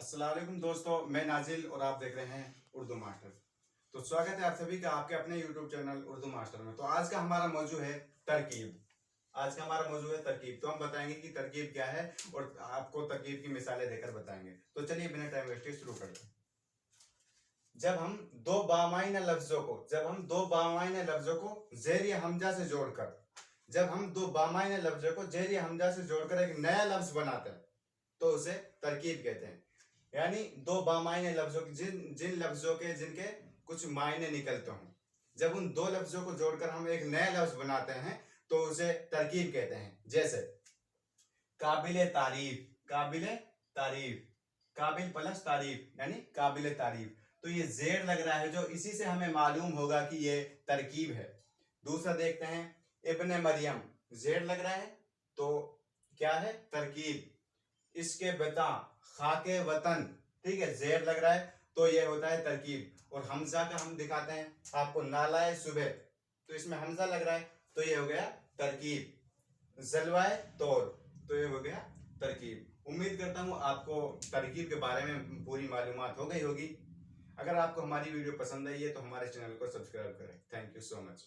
अस्सलाम वालेकुम दोस्तों, मैं नाजिल और आप देख रहे हैं उर्दू मास्टर। तो स्वागत है आप सभी का आपके अपने यूट्यूब चैनल उर्दू मास्टर में। तो आज का हमारा मौजू है तरकीब। आज का हमारा मौजू है तरकीब। तो हम बताएंगे कि तरकीब क्या है और आपको तरकीब की मिसालें देकर बताएंगे। तो चलिए बिना टाइम वेस्ट शुरू करते हैं। जब हम दो बामाइने लफ्जों को ज़ेर हमजा से जोड़कर एक नया लफ्ज बनाते हैं तो उसे तरकीब कहते हैं। यानी दो बामायने लफ्जों के जिन लफ्जों के जिनके कुछ मायने निकलते हों, जब उन दो लफ्जों को जोड़कर हम एक नया लफ्ज बनाते हैं तो उसे तरकीब कहते हैं। जैसे काबिल तारीफ, काबिल प्लस तारीफ यानी काबिल तारीफ। तो ये जेड लग रहा है जो इसी से हमें मालूम होगा कि ये तरकीब है। दूसरा देखते हैं इब्ने मरियम, जेड लग रहा है तो क्या है? तरकीब। इसके बता खाके वतन, ठीक है, जेड लग रहा है तो ये होता है तरकीब। और हमजा का हम दिखाते हैं आपको, नालाए सुबह, तो इसमें हमजा लग रहा है तो ये हो गया तरकीब। जलवाए तौर, तो ये हो गया तरकीब। उम्मीद करता हूँ आपको तरकीब के बारे में पूरी मालूमात हो गई होगी। अगर आपको हमारी वीडियो पसंद आई है तो हमारे चैनल को सब्सक्राइब करें। Thank you so much.